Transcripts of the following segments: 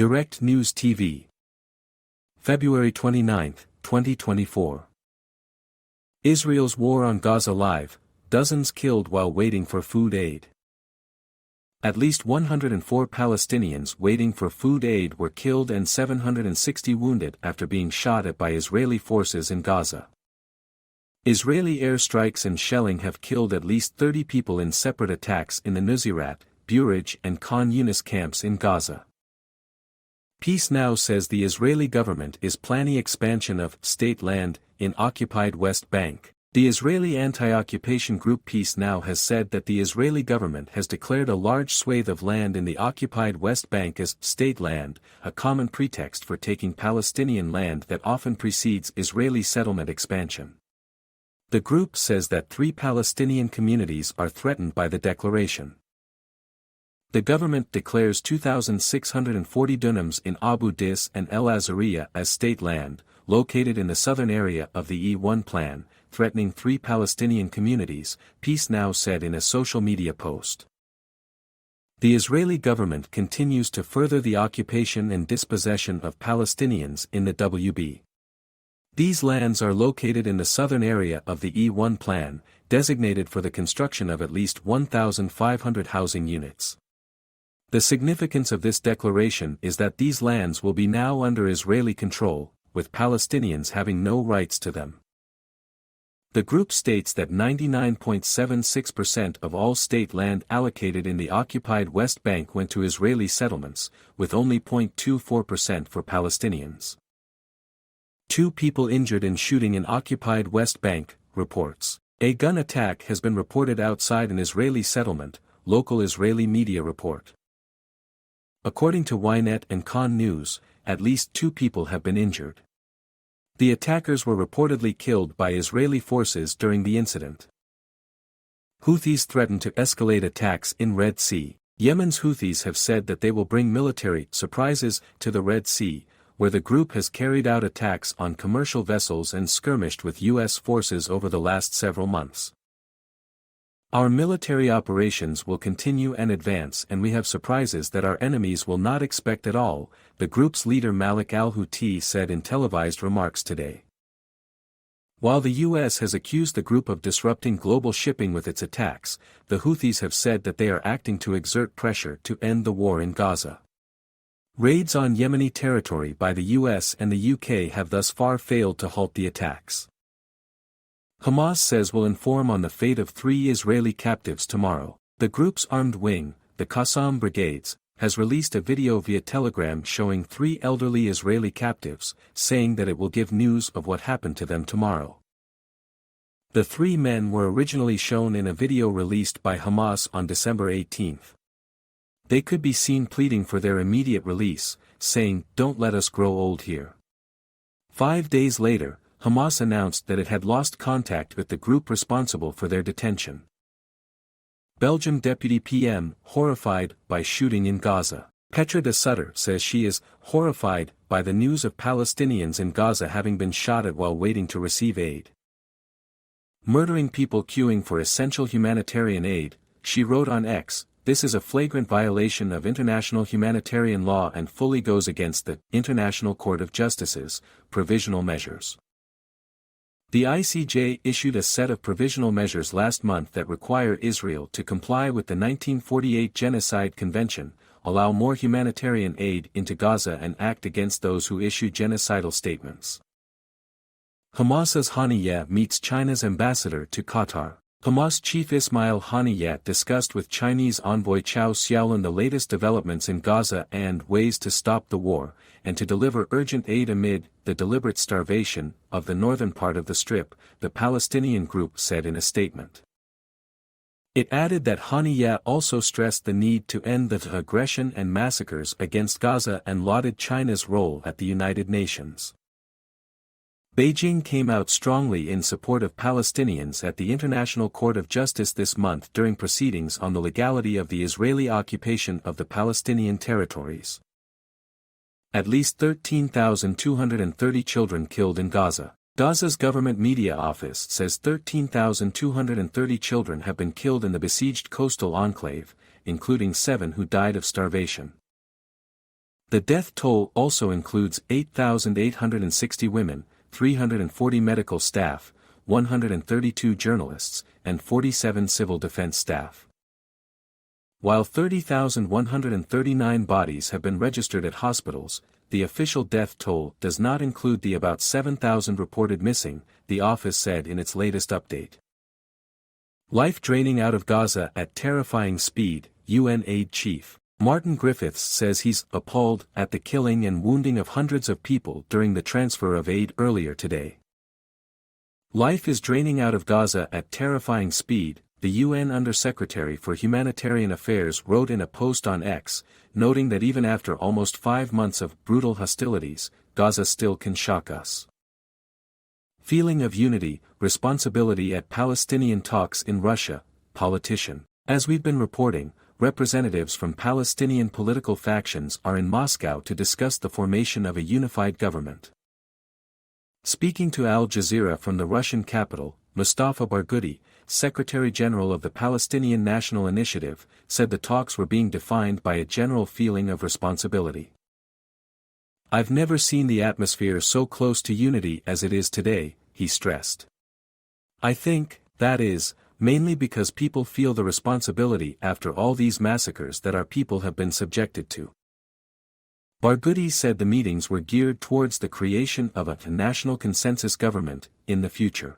Direct News TV. February 29, 2024. Israel's war on Gaza live, dozens killed while waiting for food aid. At least 104 Palestinians waiting for food aid were killed and 760 wounded after being shot at by Israeli forces in Gaza. Israeli airstrikes and shelling have killed at least 30 people in separate attacks in the Nuseirat, Burej and Khan Yunis camps in Gaza. Peace Now says the Israeli government is planning expansion of state land in occupied West Bank. The Israeli anti-occupation group Peace Now has said that the Israeli government has declared a large swathe of land in the occupied West Bank as state land, a common pretext for taking Palestinian land that often precedes Israeli settlement expansion. The group says that 3 Palestinian communities are threatened by the declaration. The government declares 2,640 dunams in Abu Dis and El Azariya as state land, located in the southern area of the E1 plan, threatening 3 Palestinian communities, Peace Now said in a social media post. The Israeli government continues to further the occupation and dispossession of Palestinians in the WB. These lands are located in the southern area of the E1 plan, designated for the construction of at least 1,500 housing units. The significance of this declaration is that these lands will be now under Israeli control, with Palestinians having no rights to them. The group states that 99.76% of all state land allocated in the occupied West Bank went to Israeli settlements, with only 0.24% for Palestinians. 2 people injured in shooting in occupied West Bank, reports. A gun attack has been reported outside an Israeli settlement, local Israeli media report. According to Ynet and Khan News, at least 2 people have been injured. The attackers were reportedly killed by Israeli forces during the incident. Houthis threaten to escalate attacks in Red Sea. Yemen's Houthis have said that they will bring military surprises to the Red Sea, where the group has carried out attacks on commercial vessels and skirmished with U.S. forces over the last several months. Our military operations will continue and advance, and we have surprises that our enemies will not expect at all, the group's leader Malik al-Houthi said in televised remarks today. While the U.S. has accused the group of disrupting global shipping with its attacks, the Houthis have said that they are acting to exert pressure to end the war in Gaza. Raids on Yemeni territory by the U.S. and the U.K. have thus far failed to halt the attacks. Hamas says will inform on the fate of 3 Israeli captives tomorrow. The group's armed wing, the Qassam Brigades, has released a video via Telegram showing 3 elderly Israeli captives, saying that it will give news of what happened to them tomorrow. The 3 men were originally shown in a video released by Hamas on December 18. They could be seen pleading for their immediate release, saying, "Don't let us grow old here." 5 days later, Hamas announced that it had lost contact with the group responsible for their detention. Belgium Deputy PM, horrified by shooting in Gaza. Petra de Sutter says she is horrified by the news of Palestinians in Gaza having been shot at while waiting to receive aid. Murdering people queuing for essential humanitarian aid, she wrote on X, "This is a flagrant violation of international humanitarian law and fully goes against the International Court of Justice's provisional measures." The ICJ issued a set of provisional measures last month that require Israel to comply with the 1948 Genocide Convention, allow more humanitarian aid into Gaza and act against those who issue genocidal statements. Hamas's Haniyeh meets China's ambassador to Qatar. Hamas chief Ismail Haniyeh discussed with Chinese envoy Chao Xiaolin the latest developments in Gaza and ways to stop the war, and to deliver urgent aid amid the deliberate starvation of the northern part of the Strip, the Palestinian group said in a statement. It added that Haniyeh also stressed the need to end the aggression and massacres against Gaza and lauded China's role at the United Nations. Beijing came out strongly in support of Palestinians at the International Court of Justice this month during proceedings on the legality of the Israeli occupation of the Palestinian territories. At least 13,230 children killed in Gaza. Gaza's government media office says 13,230 children have been killed in the besieged coastal enclave, including 7 who died of starvation. The death toll also includes 8,860 women, 340 medical staff, 132 journalists, and 47 civil defense staff. While 30,139 bodies have been registered at hospitals, the official death toll does not include the about 7,000 reported missing, the office said in its latest update. Life draining out of Gaza at terrifying speed, UN aid chief Martin Griffiths says he's appalled at the killing and wounding of hundreds of people during the transfer of aid earlier today. Life is draining out of Gaza at terrifying speed, the UN Undersecretary for Humanitarian Affairs wrote in a post on X, noting that even after almost 5 months of brutal hostilities, Gaza still can shock us. Feeling of unity, responsibility at Palestinian talks in Russia, politician. As we've been reporting, representatives from Palestinian political factions are in Moscow to discuss the formation of a unified government. Speaking to Al Jazeera from the Russian capital, Mustafa Barghouti, Secretary-General of the Palestinian National Initiative, said the talks were being defined by a general feeling of responsibility. "I've never seen the atmosphere so close to unity as it is today," he stressed. "I think, that is, mainly because people feel the responsibility after all these massacres that our people have been subjected to." Barghouti said the meetings were geared towards the creation of a national consensus government, in the future.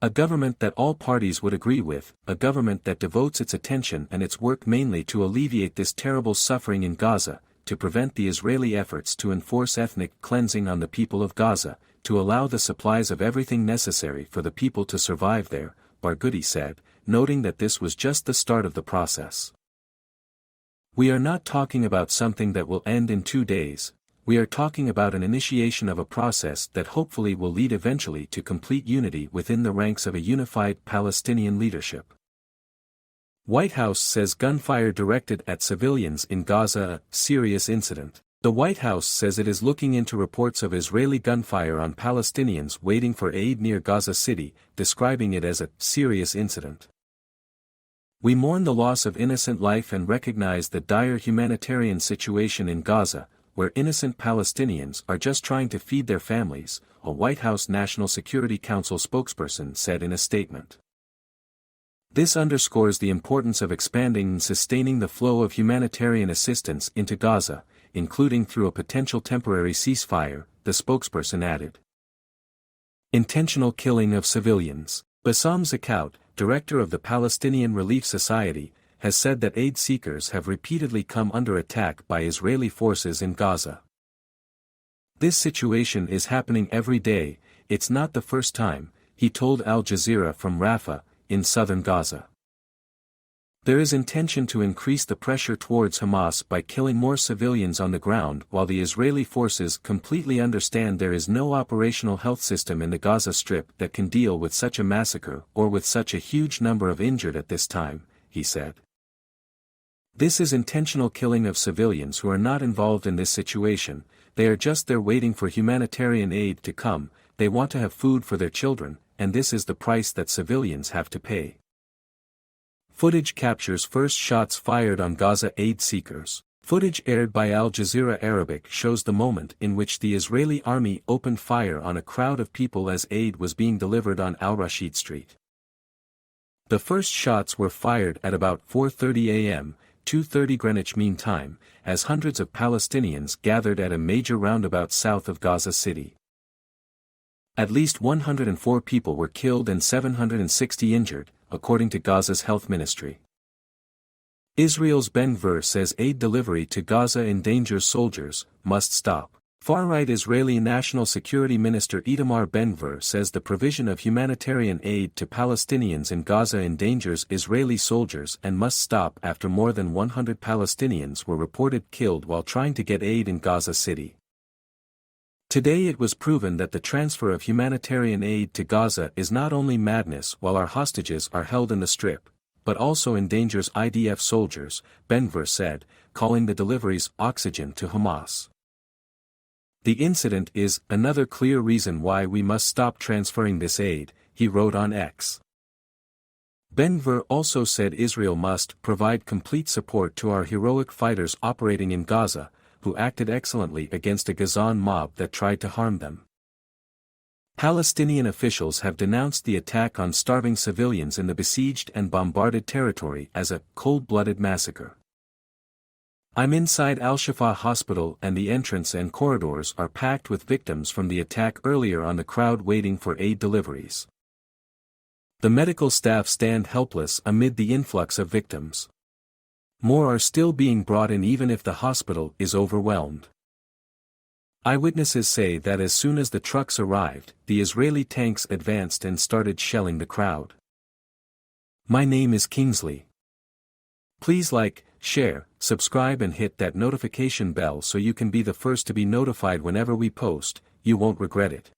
A government that all parties would agree with, a government that devotes its attention and its work mainly to alleviate this terrible suffering in Gaza, to prevent the Israeli efforts to enforce ethnic cleansing on the people of Gaza, to allow the supplies of everything necessary for the people to survive there, Barghouti said, noting that this was just the start of the process. "We are not talking about something that will end in 2 days, we are talking about an initiation of a process that hopefully will lead eventually to complete unity within the ranks of a unified Palestinian leadership." White House says gunfire directed at civilians in Gaza a serious incident. The White House says it is looking into reports of Israeli gunfire on Palestinians waiting for aid near Gaza City, describing it as a serious incident. "We mourn the loss of innocent life and recognize the dire humanitarian situation in Gaza, where innocent Palestinians are just trying to feed their families," a White House National Security Council spokesperson said in a statement. This underscores the importance of expanding and sustaining the flow of humanitarian assistance into Gaza, including through a potential temporary ceasefire, the spokesperson added. Intentional killing of civilians. Bassam Zakaut, director of the Palestinian Relief Society, has said that aid seekers have repeatedly come under attack by Israeli forces in Gaza. "This situation is happening every day, it's not the first time," he told Al Jazeera from Rafah, in southern Gaza. "There is intention to increase the pressure towards Hamas by killing more civilians on the ground while the Israeli forces completely understand there is no operational health system in the Gaza Strip that can deal with such a massacre or with such a huge number of injured at this time," he said. "This is intentional killing of civilians who are not involved in this situation, they are just there waiting for humanitarian aid to come, they want to have food for their children, and this is the price that civilians have to pay." Footage captures first shots fired on Gaza aid seekers. Footage aired by Al Jazeera Arabic shows the moment in which the Israeli army opened fire on a crowd of people as aid was being delivered on Al-Rashid Street. The first shots were fired at about 4:30 a.m., 2:30 Greenwich Mean Time, as hundreds of Palestinians gathered at a major roundabout south of Gaza City. At least 104 people were killed and 760 injured, according to Gaza's health ministry. Israel's Ben-Gvir says aid delivery to Gaza endangers soldiers, must stop. Far-right Israeli National Security Minister Itamar Ben-Gvir says the provision of humanitarian aid to Palestinians in Gaza endangers Israeli soldiers and must stop after more than 100 Palestinians were reported killed while trying to get aid in Gaza City. Today it was proven that the transfer of humanitarian aid to Gaza is not only madness while our hostages are held in the Strip, but also endangers IDF soldiers, Ben-Gvir said, calling the deliveries oxygen to Hamas. "The incident is another clear reason why we must stop transferring this aid," he wrote on X. Ben-Gvir also said Israel must provide complete support to our heroic fighters operating in Gaza, who acted excellently against a Gazan mob that tried to harm them. Palestinian officials have denounced the attack on starving civilians in the besieged and bombarded territory as a cold-blooded massacre. I'm inside Al-Shifa Hospital and the entrance and corridors are packed with victims from the attack earlier on, the crowd waiting for aid deliveries. The medical staff stand helpless amid the influx of victims. More are still being brought in even if the hospital is overwhelmed. Eyewitnesses say that as soon as the trucks arrived, the Israeli tanks advanced and started shelling the crowd. My name is Kingsley. Please like, share, subscribe and hit that notification bell so you can be the first to be notified whenever we post. You won't regret it.